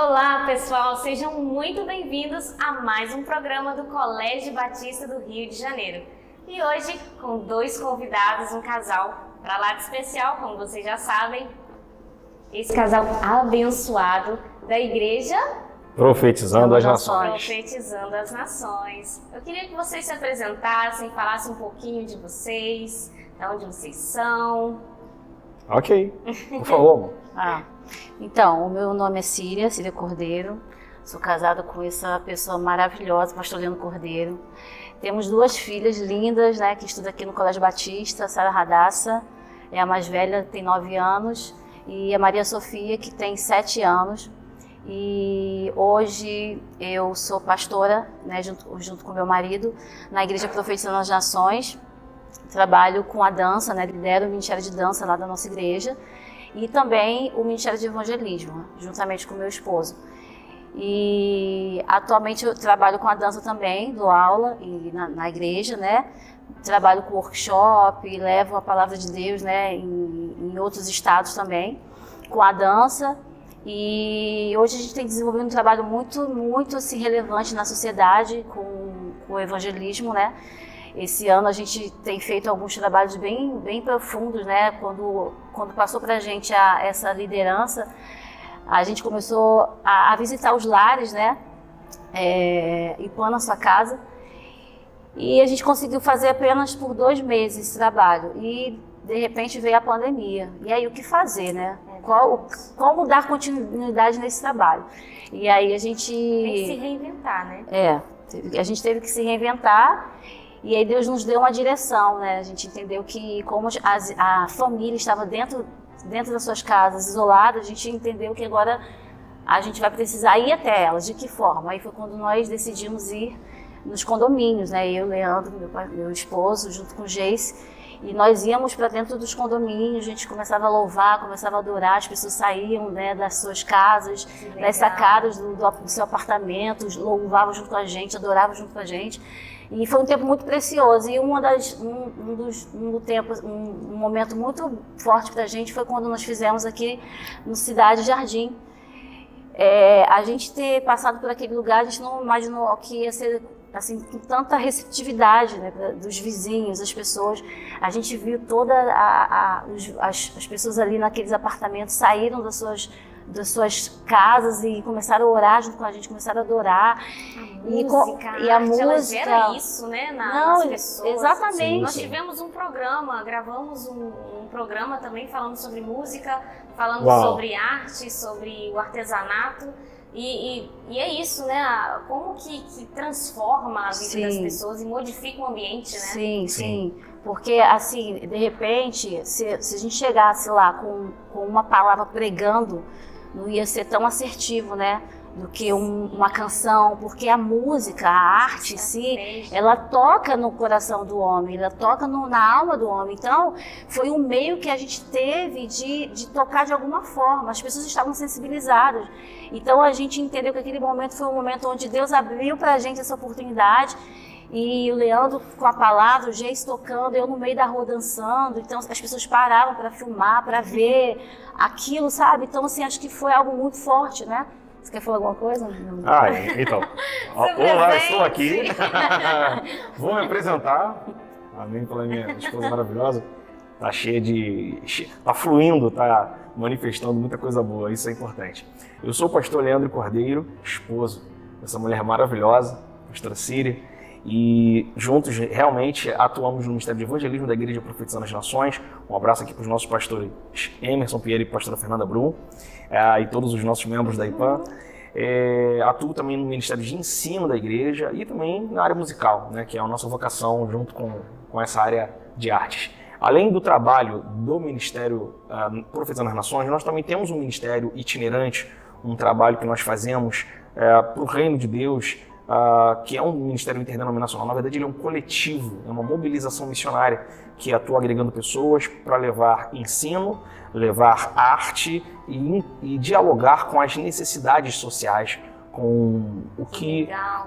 Olá, pessoal! Sejam muito bem-vindos a mais um programa do Colégio Batista do Rio de Janeiro. E hoje, com dois convidados, um casal para lá de especial, como vocês já sabem, esse casal abençoado da Igreja Profetizando as Nações. Profetizando as Nações. Eu queria que vocês se apresentassem, falassem um pouquinho de vocês, de onde vocês são. Ok, por favor. Então, o meu nome é Cília Cordeiro, sou casada com essa pessoa maravilhosa, pastor Leandro Cordeiro. Temos duas filhas lindas, né, que estudam aqui no Colégio Batista, Sara Radassa, é a mais velha, tem 9 anos, e a Maria Sofia, que tem 7 anos. E hoje eu sou pastora, né, junto com meu marido, na Igreja Profetizando as Nações. Trabalho com a dança, né, lidero o Ministério de Dança lá da nossa igreja. E também o Ministério de Evangelismo, juntamente com meu esposo. E atualmente eu trabalho com a dança também, dou aula na igreja, né? Trabalho com workshop, levo a palavra de Deus, né, em outros estados também, com a dança. E hoje a gente tem desenvolvido um trabalho muito assim, relevante na sociedade com o evangelismo, né? Esse ano a gente tem feito alguns trabalhos bem profundos, né? Quando passou para a gente essa liderança, a gente começou a visitar os lares, né? E pôr na sua casa. E a gente conseguiu fazer apenas por 2 meses esse trabalho. E de repente veio a pandemia. E aí o que fazer, né? Como dar continuidade nesse trabalho? E aí a gente... Tem que se reinventar, né? A gente teve que se reinventar. E aí Deus nos deu uma direção, né? A gente entendeu que como a família estava dentro das suas casas, isolada, a gente entendeu que agora a gente vai precisar ir até elas. De que forma? Aí foi quando nós decidimos ir nos condomínios, né? Eu, Leandro, meu esposo, junto com o Geice, e nós íamos para dentro dos condomínios, a gente começava a louvar, começava a adorar, as pessoas saíam, né, das suas casas, das sacadas do seu apartamento, louvavam junto com a gente, adoravam junto com a gente. E foi um tempo muito precioso. E um momento muito forte para a gente foi quando nós fizemos aqui no Cidade Jardim. A gente ter passado por aquele lugar, a gente não imaginou que ia ser assim, com tanta receptividade, né, dos vizinhos, das pessoas. A gente viu todas as pessoas ali naqueles apartamentos saíram das suas casas e começaram a orar junto com a gente, começaram a adorar. E a música, ela gera isso, né, nas pessoas. Exatamente. Nós tivemos um programa, gravamos um programa também falando sobre música, falando sobre arte, sobre o artesanato. E é isso, né? Como que transforma a vida das pessoas e modifica o ambiente, né? Sim. Porque, assim, de repente, se a gente chegasse lá com uma palavra pregando, não ia ser tão assertivo, né? Do que uma canção, porque a música, a arte em si, ela toca no coração do homem, ela toca na alma do homem. Então, foi um meio que a gente teve de tocar de alguma forma, as pessoas estavam sensibilizadas. Então, a gente entendeu que aquele momento foi um momento onde Deus abriu para a gente essa oportunidade. E o Leandro com a palavra, o Geis tocando, eu no meio da rua dançando. Então as pessoas pararam para filmar, para ver aquilo, sabe? Então assim, acho que foi algo muito forte, né? Você quer falar alguma coisa? Então. Olá, estou aqui. Vou me apresentar. Amém pela minha esposa maravilhosa. Tá tá fluindo, tá manifestando muita coisa boa, isso é importante. Eu sou o pastor Leandro Cordeiro, esposo dessa mulher maravilhosa, pastora Cília. E juntos realmente atuamos no Ministério de Evangelismo da Igreja Profetizando as Nações. Um abraço aqui para os nossos pastores Emerson Pierre e pastora Fernanda Brum, e todos os nossos membros da IPAM. Atuo também no Ministério de Ensino da Igreja e também na área musical, né, que é a nossa vocação junto com essa área de artes. Além do trabalho do Ministério Profetizando as Nações, nós também temos um ministério itinerante, um trabalho que nós fazemos para o Reino de Deus, que é um ministério interdenominacional. Na verdade, ele é um coletivo, é uma mobilização missionária que atua agregando pessoas para levar ensino, levar arte e dialogar com as necessidades sociais, com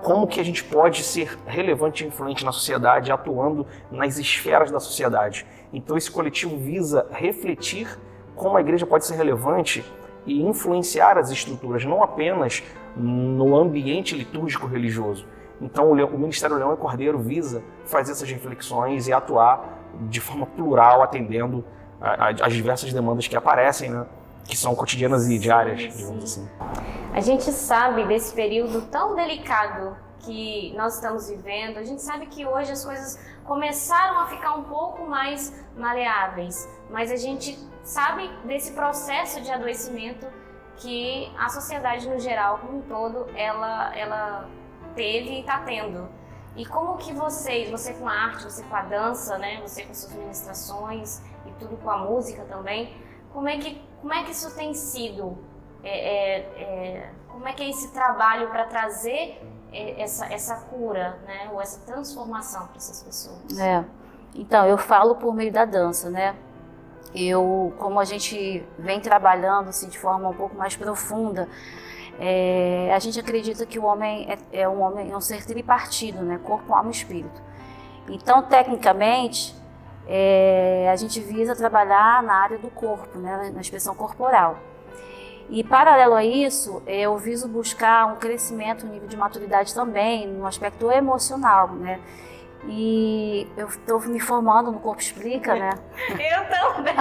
como que a gente pode ser relevante e influente na sociedade, atuando nas esferas da sociedade. Então, esse coletivo visa refletir como a igreja pode ser relevante e influenciar as estruturas, não apenas no ambiente litúrgico religioso. Então o Ministério Leão e Cordeiro visa fazer essas reflexões e atuar de forma plural, atendendo às diversas demandas que aparecem, né? Que são cotidianas e diárias, digamos assim. A gente sabe desse período tão delicado que nós estamos vivendo, a gente sabe que hoje as coisas começaram a ficar um pouco mais maleáveis, mas a gente sabe desse processo de adoecimento que a sociedade no geral, como um todo, ela teve e está tendo. E como que você com a arte, você com a dança, né, você com suas ministrações e tudo com a música também, como é que isso tem sido? Como é que é esse trabalho para trazer essa cura, né, ou essa transformação para essas pessoas? Então, eu falo por meio da dança, né? Como a gente vem trabalhando assim, de forma um pouco mais profunda, a gente acredita que o homem é um ser tripartido, né? Corpo, alma e espírito. Então, tecnicamente, a gente visa trabalhar na área do corpo, né? Na expressão corporal. E, paralelo a isso, eu viso buscar um crescimento, um nível de maturidade também, no aspecto emocional, né? E eu estou me formando no Corpo Explica, né? Eu também!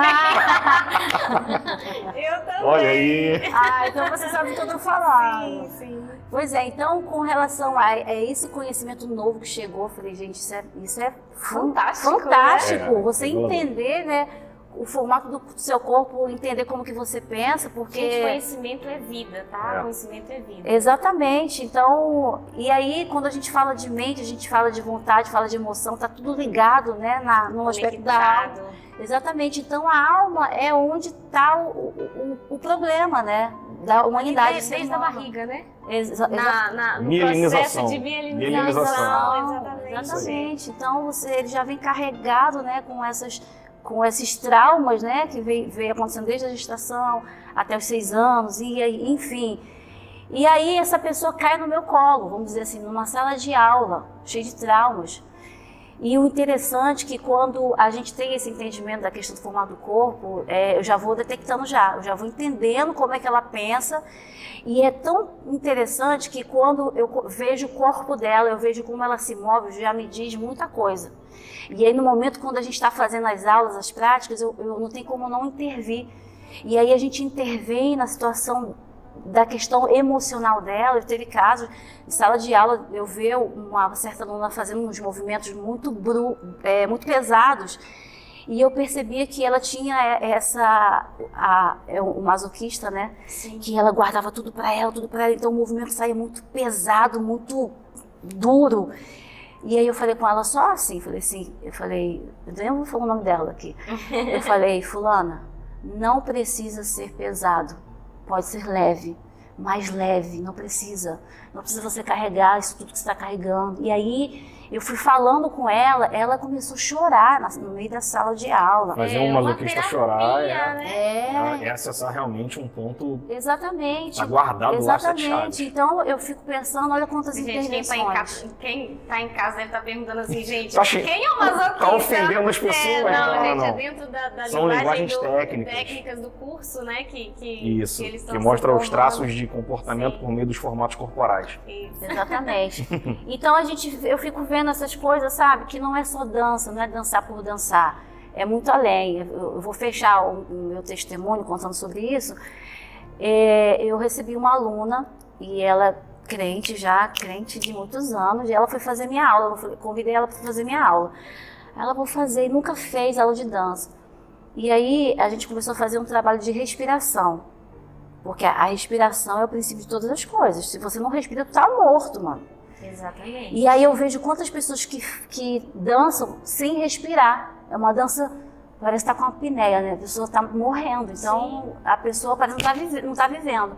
Eu também! Olha aí! Então você sabe o que eu estou falando. Sim. Pois é, então com relação a esse conhecimento novo que chegou, eu falei, gente, isso é fantástico! Fantástico! Né? Você entender, né? O formato do seu corpo, entender como que você pensa, porque... Gente, conhecimento é vida, tá? Conhecimento é vida. Exatamente. Então, e aí quando a gente fala de mente, a gente fala de vontade, fala de emoção, tá tudo ligado, né, no aspecto da alma. Exatamente. Então a alma é onde está o problema, né, da humanidade. Desde a barriga, né? No mielinização. processo de mielinização. Exatamente. Então ele já vem carregado, né, com esses traumas, né, que veio acontecendo desde a gestação até os 6 anos, e aí, enfim. E aí essa pessoa cai no meu colo, vamos dizer assim, numa sala de aula, cheia de traumas. E o interessante é que quando a gente tem esse entendimento da questão do formato do corpo, eu já vou detectando eu já vou entendendo como é que ela pensa. E é tão interessante que quando eu vejo o corpo dela, eu vejo como ela se move, já me diz muita coisa. E aí no momento quando a gente está fazendo as aulas, as práticas, eu não tenho como não intervir. E aí a gente intervém na situação da questão emocional dela. Eu teve casos em sala de aula, eu ver uma certa aluna fazendo uns movimentos muito pesados, e eu percebia que ela tinha o masoquista, né? Sim. Que ela guardava tudo para ela, então o movimento saía muito pesado, muito duro. E aí eu falei com ela só assim, eu nem vou falar o nome dela aqui. Eu falei, fulana, não precisa ser pesado, pode ser leve, mais leve, não precisa você carregar isso tudo que você está carregando. E aí eu fui falando com ela, ela começou a chorar no meio da sala de aula. Fazer um masoquista chorar né? é acessar realmente um ponto. Exatamente. Aguardado lá, 7 chaves. Então eu fico pensando, olha quantas intervenções. Quem tá em casa deve estar perguntando assim, gente, quem é o masoquista? Tá ofendendo as pessoas? Não, é dentro da são linguagens técnicas do curso, né? Que Isso, eles que mostra os traços de comportamento por meio dos formatos corporais. Isso. Exatamente. Então eu fico vendo essas coisas, sabe, que não é só dança, não é dançar por dançar, é muito além. Eu vou fechar o meu testemunho contando sobre isso. Eu recebi uma aluna, e ela crente de muitos anos, e ela foi fazer minha aula. Eu convidei ela para fazer minha aula. Ela vou fazer, e nunca fez aula de dança. E aí a gente começou a fazer um trabalho de respiração, porque a respiração é o princípio de todas as coisas. Se você não respira, tu tá morto, mano. Exatamente. E aí eu vejo quantas pessoas que dançam sem respirar. É uma dança, parece que tá com uma apneia, né? A pessoa tá morrendo. Então, sim, a pessoa parece que não tá vivendo.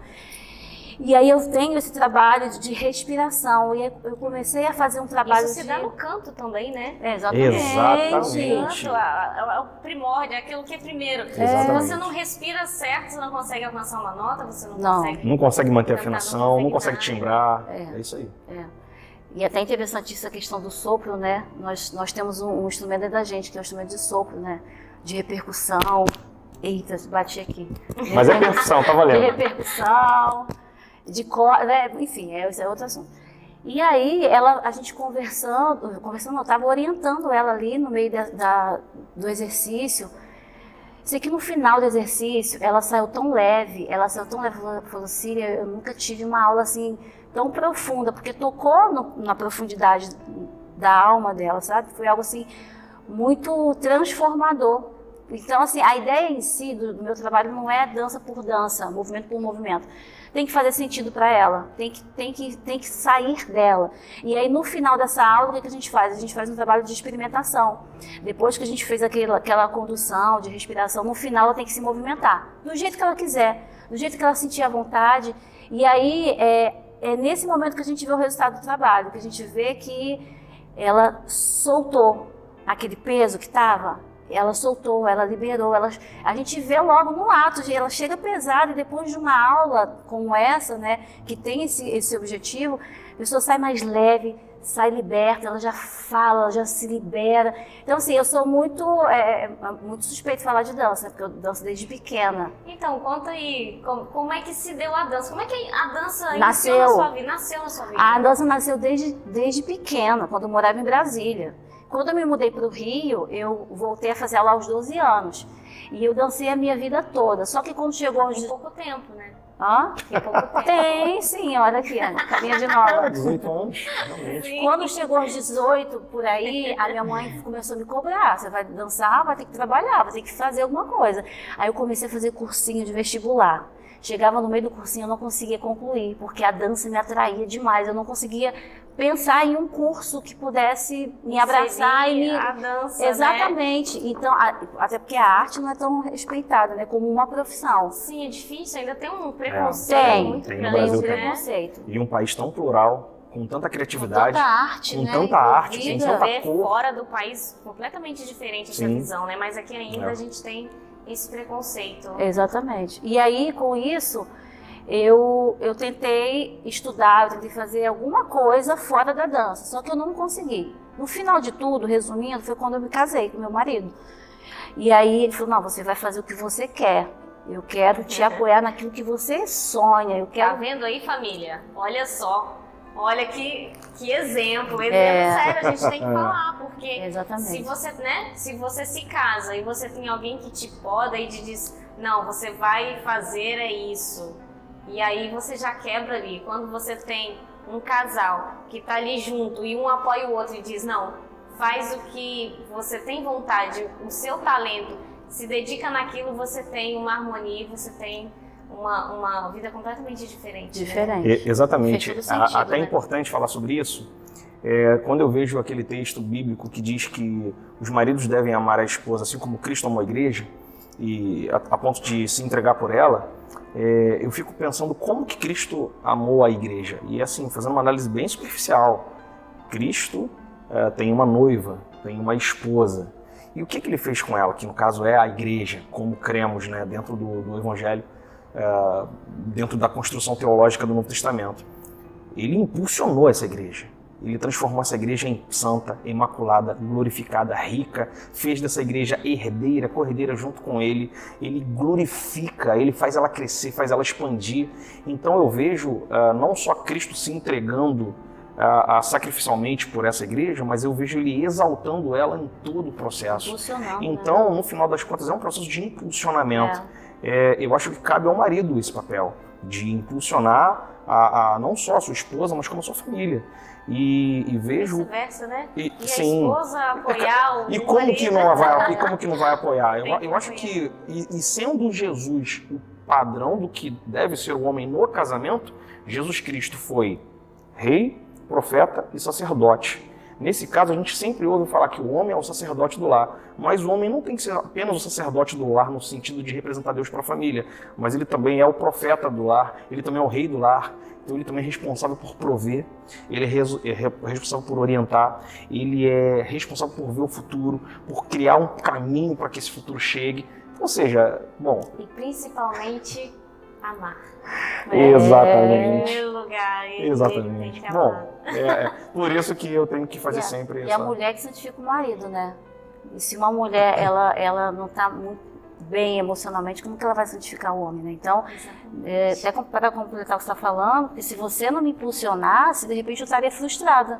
E aí eu tenho esse trabalho de respiração. E eu comecei a fazer um trabalho Isso se dá no canto também, né? Exatamente. O canto é o primórdio, é aquilo que é primeiro. Se você não respira certo, você não consegue alcançar uma nota, você não consegue manter a afinação, não consegue timbrar. É isso aí. E é até interessante essa questão do sopro, né? Nós temos um instrumento dentro da gente, que é o instrumento de sopro, né? De repercussão. Eita, bati aqui. Mas é percussão, tá valendo. De repercussão, de corda, enfim, esse é outro assunto. E aí, a gente conversando, eu estava orientando ela ali no meio do exercício. Sei que no final do exercício, ela saiu tão leve, ela falou, Síria, eu nunca tive uma aula assim tão profunda, porque tocou na profundidade da alma dela, sabe? Foi algo assim muito transformador. Então, assim, a ideia em si do meu trabalho não é dança por dança, movimento por movimento. Tem que fazer sentido para ela, tem que sair dela. E aí, no final dessa aula, o que a gente faz? A gente faz um trabalho de experimentação. Depois que a gente fez aquela condução de respiração, no final ela tem que se movimentar, do jeito que ela quiser, do jeito que ela sentir à vontade. E aí, é nesse momento que a gente vê o resultado do trabalho, que a gente vê que ela soltou aquele peso que estava. Ela soltou, ela liberou, a gente vê logo no ato, ela chega pesada e depois de uma aula como essa, né, que tem esse objetivo, a pessoa sai mais leve, sai liberta, ela já fala, ela já se libera. Então, assim, eu sou muito suspeita de falar de dança, porque eu danço desde pequena. Então, conta aí, como é que se deu a dança? Como é que a dança nasceu na sua vida? A dança nasceu desde pequena, quando eu morava em Brasília. Quando eu me mudei para o Rio, eu voltei a fazer aula aos 12 anos. E eu dancei a minha vida toda. Só que quando chegou aos... Tem pouco tempo, né? Hã? Tem pouco tempo. Tem, sim. Olha aqui, caminha de nova. 18 anos, realmente. Quando chegou aos 18, por aí, a minha mãe começou a me cobrar. Você vai dançar, vai ter que trabalhar, vai ter que fazer alguma coisa. Aí eu comecei a fazer cursinho de vestibular. Chegava no meio do cursinho, eu não conseguia concluir, porque a dança me atraía demais. Eu não conseguia pensar em um curso que pudesse me abraçar e me... a dança, Exatamente. Né? Então, até porque a arte não é tão respeitada, né, como uma profissão. Sim, é difícil, ainda tem um preconceito muito tem grande, no Brasil, um né? preconceito. E um país tão plural, com tanta criatividade, tanta arte, com né, tanta arte, com envolvida. tanta Ver cor. fora do país completamente diferente essa Sim. visão, né? Mas aqui ainda a gente tem esse preconceito. Exatamente. E aí, com isso, eu tentei estudar, eu tentei fazer alguma coisa fora da dança, só que eu não consegui. No final de tudo, resumindo, foi quando eu me casei com meu marido. E aí ele falou, não, você vai fazer o que você quer. Eu quero te apoiar naquilo que você sonha. Eu quero... Tá vendo aí, família? Olha só. Olha que exemplo. Sério, a gente tem que falar, porque Exatamente. se você se casa e você tem alguém que te poda e te diz, não, você vai fazer isso. E aí você já quebra ali. Quando você tem um casal que tá ali junto e um apoia o outro e diz, não, faz o que você tem vontade, o seu talento, se dedica naquilo, você tem uma harmonia, você tem uma vida completamente diferente. Diferente. Exatamente. Fez todo sentido, Até é né? importante falar sobre isso. Quando eu vejo aquele texto bíblico que diz que os maridos devem amar a esposa assim como Cristo amou a igreja, e a ponto de se entregar por ela, eu fico pensando como que Cristo amou a igreja. E assim, fazendo uma análise bem superficial, Cristo tem uma noiva, tem uma esposa. E o que ele fez com ela, que no caso é a igreja, como cremos, né, dentro do Evangelho, dentro da construção teológica do Novo Testamento? Ele impulsionou essa igreja. Ele transformou essa igreja em santa, imaculada, glorificada, rica, fez dessa igreja herdeira, corredeira junto com ele. Ele glorifica, ele faz ela crescer, faz ela expandir. Então eu vejo não só Cristo se entregando sacrificialmente por essa igreja, mas eu vejo ele exaltando ela em todo o processo. Impulsionando, Então, né? no final das contas, é um processo de impulsionamento. Eu acho que cabe ao marido esse papel, de impulsionar não só a sua esposa, mas como a sua família. E vejo... Vice-versa, né? E, a sim. esposa apoiar o E como marido. que não vai, e como que não vai apoiar? Tem que Eu acho que, e sendo Jesus o padrão do que deve ser o homem no casamento, Jesus Cristo foi rei, profeta e sacerdote. Nesse caso, a gente sempre ouve falar que o homem é o sacerdote do lar, mas o homem não tem que ser apenas o sacerdote do lar no sentido de representar Deus para a família, mas ele também é o profeta do lar, ele também é o rei do lar, então ele também é responsável por prover, ele é responsável por orientar, ele é responsável por ver o futuro, por criar um caminho para que esse futuro chegue. Ou seja, bom... E principalmente amar. Exatamente. Em primeiro lugar, ele Exatamente. tem que Bom, amar. por isso que eu tenho que fazer sempre E a mulher que santifica o marido, né? E se uma mulher ela não está muito bem emocionalmente, como que ela vai santificar o homem, né? Então, até para completar o que você está falando, porque se você não me impulsionasse, de repente eu estaria frustrada.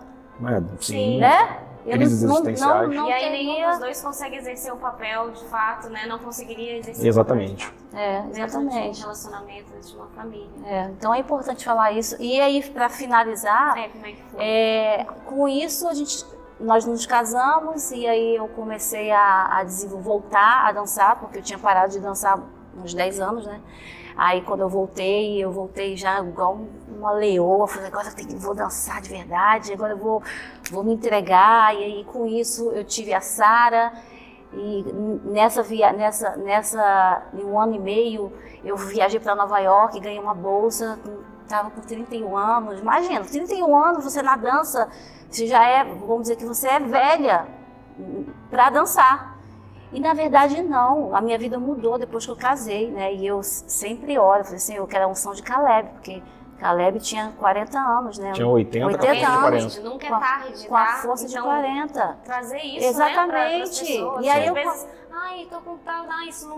Sim. Né? Crises existenciais. E aí nenhum dos dois consegue exercer o papel de fato, né? Não conseguiria exercer Exatamente. o papel de fato. Exatamente. Dentro de um relacionamento, dentro de uma família. Então é importante falar isso. E aí, para finalizar, Como é que foi? com isso nós nos casamos e aí eu comecei a voltar a dançar, porque eu tinha parado de dançar uns 10 anos, né? Aí quando eu voltei já igual uma leoa, falei, agora vou dançar de verdade, agora eu vou me entregar. E aí com isso eu tive a Sara, e em um ano e meio eu viajei para Nova York, ganhei uma bolsa, estava com 31 anos. Imagina, 31 anos você na dança, você já vamos dizer que você é velha para dançar. E na verdade não, a minha vida mudou depois que eu casei, né? E eu sempre oro, falei assim, eu quero a unção de Caleb, porque Caleb tinha 40 anos, né? Tinha 80 anos. 40. Nunca é tarde, com a força de 40. Trazer isso, exatamente. Né, pessoas. E aí às vezes, tô com tal, isso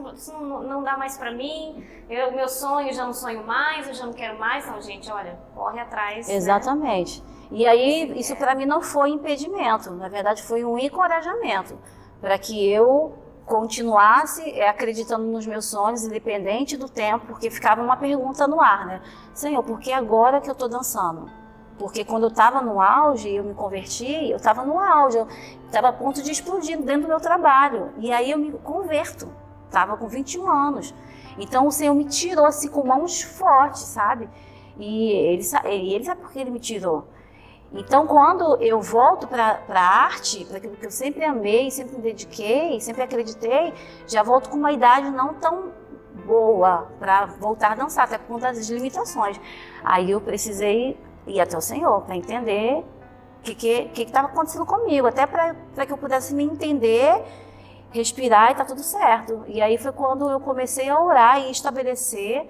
não dá mais pra mim, meu sonho, eu já não sonho mais, eu já não quero mais. Então, gente, olha, corre atrás. Exatamente. Né? E aí, isso pra mim não foi impedimento, na verdade foi um encorajamento, para que eu continuasse acreditando nos meus sonhos, independente do tempo, porque ficava uma pergunta no ar, né? Senhor, por que agora que eu estou dançando? Porque quando eu estava no auge, eu me converti, eu estava no auge, eu estava a ponto de explodir dentro do meu trabalho. E aí eu me converto, estava com 21 anos. Então o Senhor me tirou assim com mãos fortes, sabe? E ele sabe por que ele me tirou. Então, quando eu volto para a arte, para aquilo que eu sempre amei, sempre me dediquei, sempre acreditei, já volto com uma idade não tão boa para voltar a dançar, até por conta das limitações. Aí eu precisei ir até o Senhor para entender o que estava acontecendo comigo, até para que eu pudesse me entender, respirar e tá tudo certo. E aí foi quando eu comecei a orar e estabelecer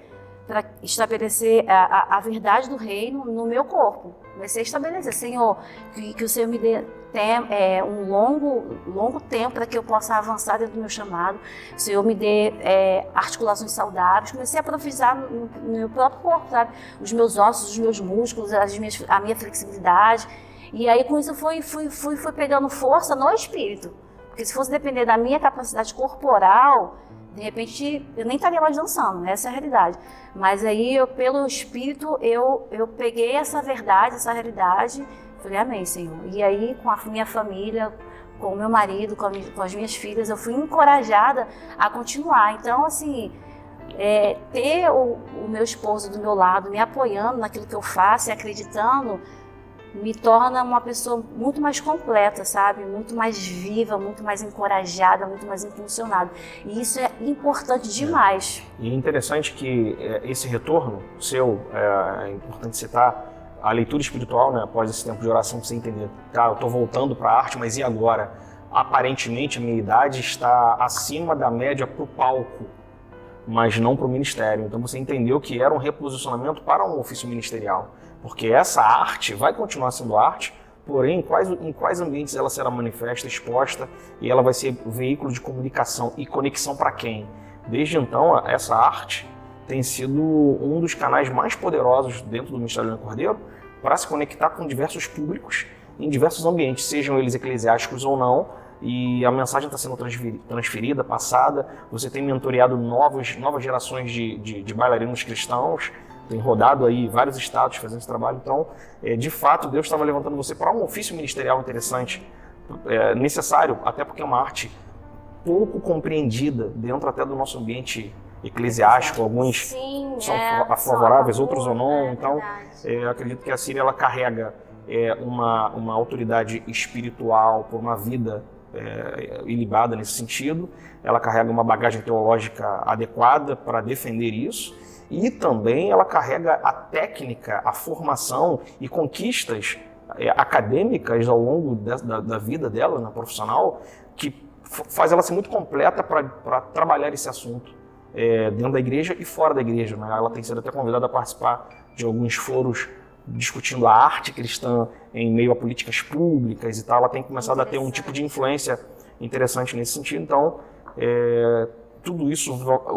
a verdade do reino no meu corpo. Comecei a estabelecer, Senhor, que o Senhor me dê um longo tempo para que eu possa avançar dentro do meu chamado. O Senhor me dê articulações saudáveis. Comecei a profetizar no meu próprio corpo, sabe? Os meus ossos, os meus músculos, a minha flexibilidade. E aí com isso fui pegando força no espírito. Porque se fosse depender da minha capacidade corporal, de repente eu nem estaria mais dançando, essa é a realidade. Mas aí pelo Espírito eu peguei essa verdade, essa realidade, falei, amém, Senhor. E aí com a minha família, com o meu marido, com as minhas filhas, eu fui encorajada a continuar. Então assim, ter o meu esposo do meu lado, me apoiando naquilo que eu faço e acreditando, me torna uma pessoa muito mais completa, sabe? Muito mais viva, muito mais encorajada, muito mais impulsionada. E isso é importante demais. E é interessante que esse retorno seu, é importante citar a leitura espiritual, né? Após esse tempo de oração, para você entender, cara, eu estou voltando para a arte, mas e agora? Aparentemente a minha idade está acima da média para o palco, mas não para o ministério. Então você entendeu que era um reposicionamento para um ofício ministerial. Porque essa arte vai continuar sendo arte, porém em quais ambientes ela será manifesta, exposta, e ela vai ser veículo de comunicação e conexão para quem? Desde então, essa arte tem sido um dos canais mais poderosos dentro do Ministério Leandro Cordeiro para se conectar com diversos públicos em diversos ambientes, sejam eles eclesiásticos ou não, e a mensagem está sendo transferida, passada. Você tem mentoreado novas gerações de bailarinos cristãos, tem rodado aí vários estados fazendo esse trabalho. Então, de fato, Deus estava levantando você para um ofício ministerial interessante, necessário, até porque é uma arte pouco compreendida dentro até do nosso ambiente eclesiástico. Alguns são favoráveis, outros ou não. Então, acredito que a Síria ela carrega uma autoridade espiritual por uma vida ilibada nesse sentido. Ela carrega uma bagagem teológica adequada para defender isso. E também ela carrega a técnica, a formação e conquistas acadêmicas ao longo da vida dela, na profissional, que faz ela ser muito completa para trabalhar esse assunto dentro da igreja e fora da igreja, né? Ela tem sido até convidada a participar de alguns foros discutindo a arte cristã em meio a políticas públicas e tal. Ela tem começado a ter um tipo de influência interessante nesse sentido. Então, tudo isso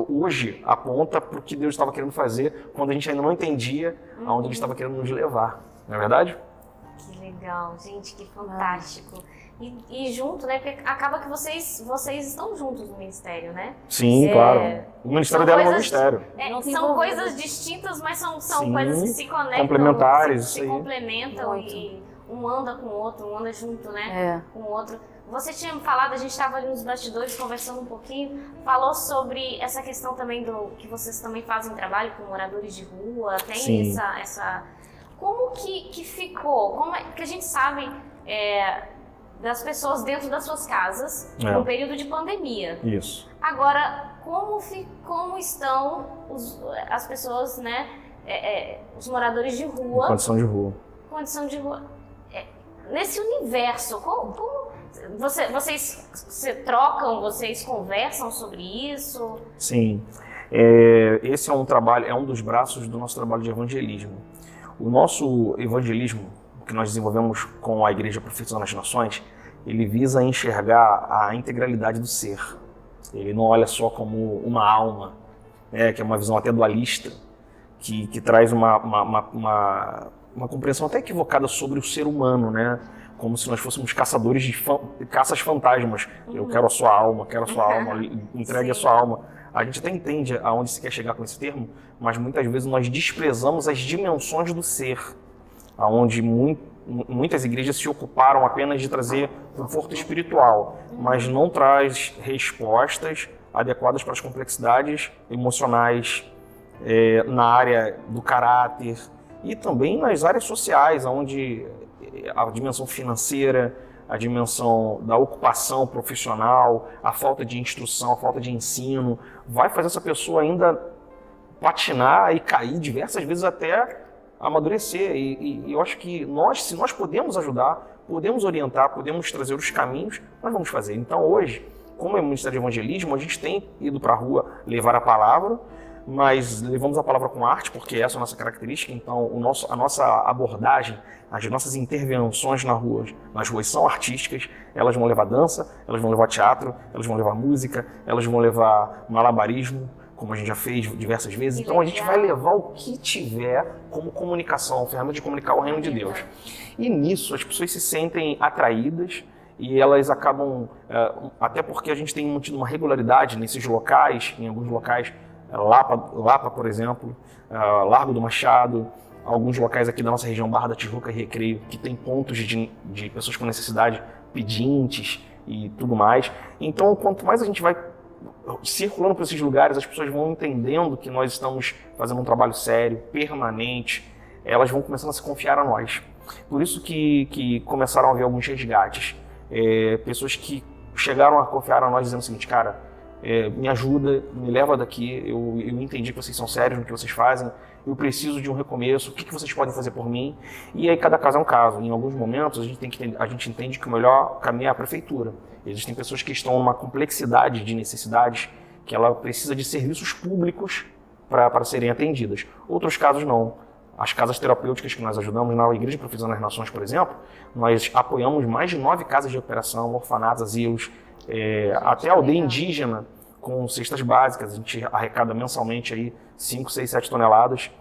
hoje aponta para o que Deus estava querendo fazer quando a gente ainda não entendia aonde Ele estava querendo nos levar, não é verdade? Que legal, gente, que fantástico. E junto, né? Porque acaba que vocês estão juntos no ministério, né? Sim, claro. O ministério dela é um ministério. São coisas distintas, mas são coisas que se conectam. Complementares, se complementam e um anda com o outro, um anda junto, né? Com o outro. Você tinha me falado, a gente estava ali nos bastidores conversando um pouquinho, falou sobre essa questão também do que vocês também fazem trabalho com moradores de rua, tem essa... Como que ficou? Como é que a gente sabe das pessoas dentro das suas casas no período de pandemia? Isso. Agora, como estão as pessoas, né? Os moradores de rua? Em condição de rua. Condição de rua. Nesse universo, como vocês se trocam, vocês conversam sobre isso? Sim. Esse é um trabalho, é um dos braços do nosso trabalho de evangelismo. O nosso evangelismo, que nós desenvolvemos com a Igreja Profetizando nas Nações, ele visa enxergar a integralidade do ser. Ele não olha só como uma alma, que é uma visão até dualista, que traz uma compreensão até equivocada sobre o ser humano, né? Como se nós fôssemos caçadores de caças fantasmas. Eu quero a sua alma, entregue a sua alma. A gente até entende aonde se quer chegar com esse termo, mas muitas vezes nós desprezamos as dimensões do ser, aonde muitas igrejas se ocuparam apenas de trazer conforto espiritual, mas não traz respostas adequadas para as complexidades emocionais, na área do caráter e também nas áreas sociais, onde a dimensão financeira, a dimensão da ocupação profissional, a falta de instrução, a falta de ensino, vai fazer essa pessoa ainda patinar e cair diversas vezes até amadurecer. E eu acho que se nós podemos ajudar, podemos orientar, podemos trazer os caminhos, nós vamos fazer. Então hoje, como é o Ministério de Evangelismo, a gente tem ido para a rua levar a palavra, mas levamos a palavra com arte, porque essa é a nossa característica. Então a nossa abordagem, as nossas intervenções nas ruas são artísticas. Elas vão levar dança, elas vão levar teatro, elas vão levar música, elas vão levar malabarismo, como a gente já fez diversas vezes. Então a gente vai levar o que tiver como comunicação, ferramenta de comunicar o reino de Deus. E nisso as pessoas se sentem atraídas e elas acabam, até porque a gente tem mantido uma regularidade nesses locais, em alguns locais, Lapa, por exemplo, Largo do Machado, alguns locais aqui da nossa região, Barra da Tijuca e Recreio, que tem pontos de pessoas com necessidade, pedintes e tudo mais. Então, quanto mais a gente vai circulando por esses lugares, as pessoas vão entendendo que nós estamos fazendo um trabalho sério, permanente, elas vão começando a se confiar a nós. Por isso que começaram a haver alguns resgates. Pessoas que chegaram a confiar a nós dizendo o seguinte: cara, me ajuda, me leva daqui, eu entendi que vocês são sérios no que vocês fazem, eu preciso de um recomeço, o que vocês podem fazer por mim? E aí cada caso é um caso. Em alguns momentos a gente entende que o melhor caminho é a prefeitura. Existem pessoas que estão numa complexidade de necessidades, que ela precisa de serviços públicos para serem atendidas. Outros casos não. As casas terapêuticas que nós ajudamos, na Igreja Profetizando nas Nações, por exemplo, nós apoiamos mais de 9 casas de recuperação, orfanatos, asilos, até aldeia indígena, com cestas básicas. A gente arrecada mensalmente aí 5, 6, 7 toneladas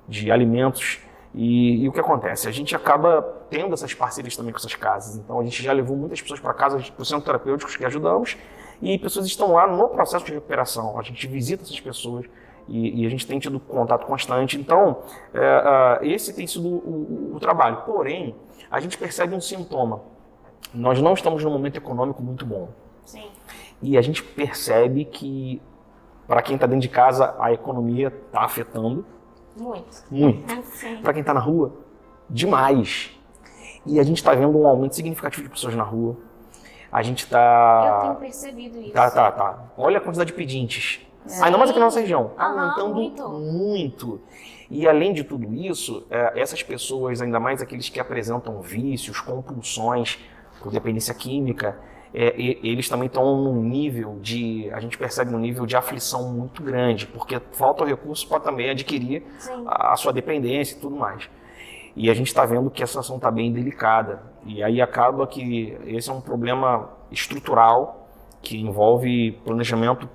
de alimentos. E o que acontece? A gente acaba tendo essas parcerias também com essas casas. Então a gente já levou muitas pessoas para casas, para os centros terapêuticos que ajudamos, e pessoas estão lá no processo de recuperação. A gente visita essas pessoas e a gente tem tido contato constante. Então esse tem sido o trabalho. Porém, a gente percebe um sintoma. Nós não estamos num momento econômico muito bom. Sim. E a gente percebe que, para quem está dentro de casa, a economia está afetando. Muito. Para quem está na rua, demais. E a gente está vendo um aumento significativo de pessoas na rua. A gente está... Eu tenho percebido isso. Tá. Olha a quantidade de pedintes. Ainda mais aqui na nossa região. Aumentando muito. E além de tudo isso, essas pessoas, ainda mais aqueles que apresentam vícios, compulsões por dependência química, eles também estão num nível a gente percebe um nível de aflição muito grande, porque falta o recurso para também adquirir a sua dependência e tudo mais. E a gente está vendo que a situação está bem delicada. E aí acaba que esse é um problema estrutural que envolve planejamento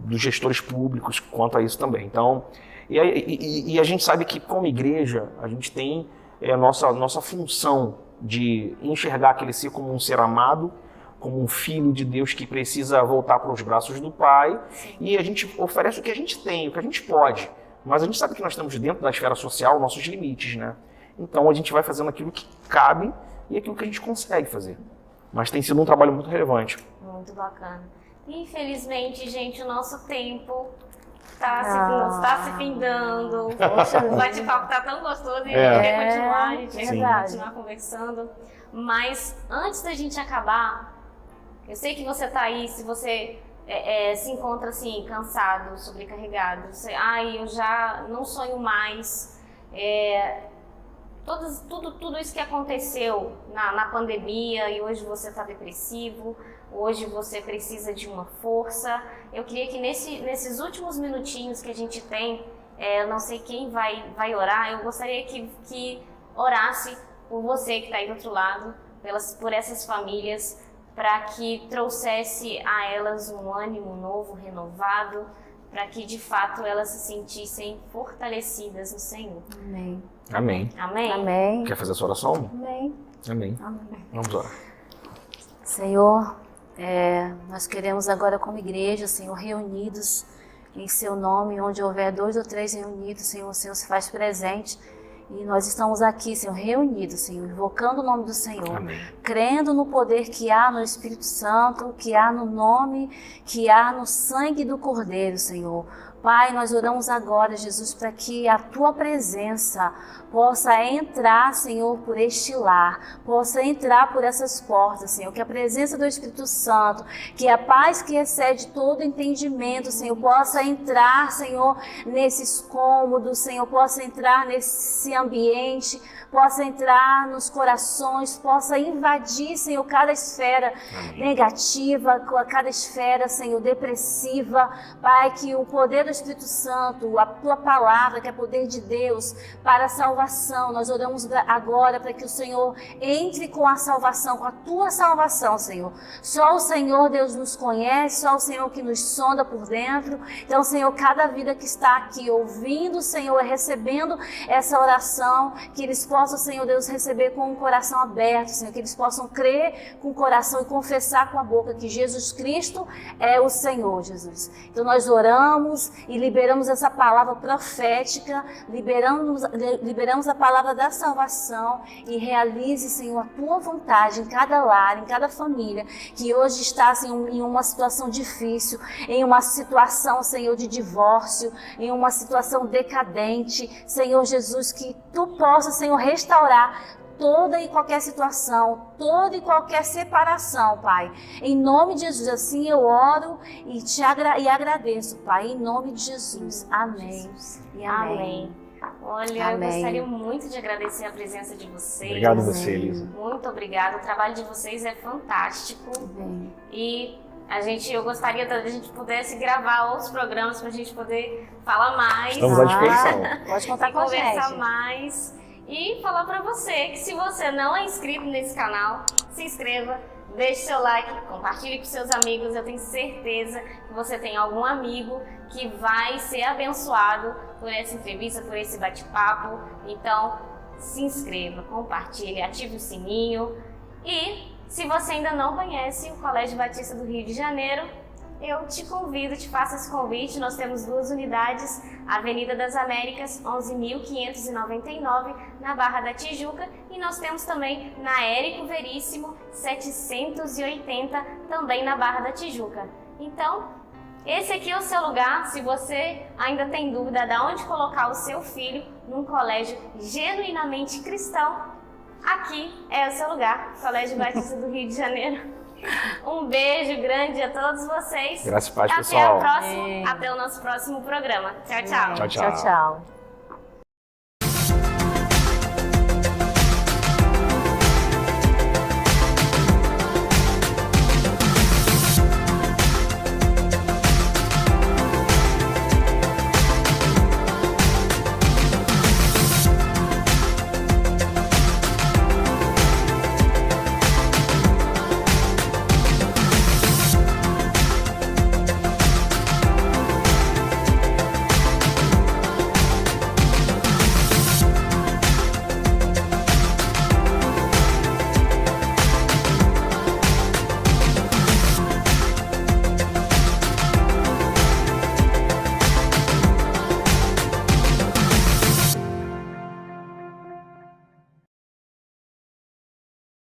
dos gestores públicos quanto a isso também. Então, e a gente sabe que como igreja, a gente tem a nossa função de enxergar aquele ser como um ser amado, como um filho de Deus que precisa voltar para os braços do Pai, e a gente oferece o que a gente tem, o que a gente pode, mas a gente sabe que nós estamos dentro da esfera social, nossos limites, né? Então a gente vai fazendo aquilo que cabe e aquilo que a gente consegue fazer. Mas tem sido um trabalho muito relevante. Muito bacana. Infelizmente, gente, o nosso tempo está se findando. O bate-papo está tão gostoso e a gente quer continuar, a gente quer continuar conversando. Mas antes da gente acabar, eu sei que você está aí, se você se encontra assim, cansado, sobrecarregado, eu já não sonho mais. Tudo isso que aconteceu na pandemia e hoje você está depressivo, hoje você precisa de uma força. Eu queria que nesses últimos minutinhos que a gente tem, eu não sei quem vai orar, eu gostaria que orasse por você que está aí do outro lado, por essas famílias, para que trouxesse a elas um ânimo novo, renovado, para que de fato elas se sentissem fortalecidas no Senhor. Amém. Amém. Amém? Amém. Quer fazer a sua oração? Amém. Amém. Amém. Vamos orar. Senhor, nós queremos agora como igreja, Senhor, reunidos em Seu nome, onde houver 2 ou 3 reunidos, Senhor, o Senhor se faz presente. E nós estamos aqui, Senhor, reunidos, Senhor, invocando o nome do Senhor, Amém. crendo no poder que há no Espírito Santo, que há no nome, que há no sangue do Cordeiro, Senhor. Pai, nós oramos agora, Jesus, para que a Tua presença possa entrar, Senhor, por este lar, possa entrar por essas portas, Senhor, que a presença do Espírito Santo, que a paz que excede todo entendimento, Senhor, possa entrar, Senhor, nesses cômodos, Senhor, possa entrar nesse ambiente, possa entrar nos corações, possa invadir, Senhor, cada esfera negativa, cada esfera, Senhor, depressiva. Pai, que o poder do Espírito Santo, a Tua palavra, que é poder de Deus para a salvação, nós oramos agora para que o Senhor entre com a salvação, com a Tua salvação, Senhor. Só o Senhor, Deus, nos conhece, só o Senhor que nos sonda por dentro. Então, Senhor, cada vida que está aqui ouvindo, Senhor, recebendo essa oração, que eles possam, Senhor Deus, receber com o coração aberto, Senhor, que eles possam crer com o coração e confessar com a boca que Jesus Cristo é o Senhor, Jesus. Então nós oramos e liberamos essa palavra profética, liberamos a palavra da salvação e realize, Senhor, a Tua vontade em cada lar, em cada família, que hoje está, Senhor, em uma situação difícil, em uma situação, Senhor, de divórcio, em uma situação decadente, Senhor Jesus, que Tu possa, Senhor, restaurar toda e qualquer situação, toda e qualquer separação, Pai. Em nome de Jesus, assim eu oro e agradeço, Pai, em nome de Jesus. Amém. E amém. Olha, eu gostaria muito de agradecer a presença de vocês. Obrigado a você, Elisa. Muito obrigada. O trabalho de vocês é fantástico. Amém. E eu gostaria que a gente pudesse gravar outros programas para a gente poder falar mais. Estamos à disposição. Pode contar com a gente. Conversar mais. E falar para você que se você não é inscrito nesse canal, se inscreva, deixe seu like, compartilhe com seus amigos. Eu tenho certeza que você tem algum amigo que vai ser abençoado por essa entrevista, por esse bate-papo. Então, se inscreva, compartilhe, ative o sininho. E se você ainda não conhece o Colégio Batista do Rio de Janeiro, eu te convido, te faço esse convite. Nós temos 2 unidades, Avenida das Américas, 11.599, na Barra da Tijuca, e nós temos também na Érico Veríssimo, 780, também na Barra da Tijuca. Então, esse aqui é o seu lugar. Se você ainda tem dúvida de onde colocar o seu filho num colégio genuinamente cristão, aqui é o seu lugar, Colégio Batista do Rio de Janeiro. Um beijo grande a todos vocês. Graças a Deus, pessoal. Até o nosso próximo programa. Tchau, tchau. Tchau, tchau. Tchau, tchau.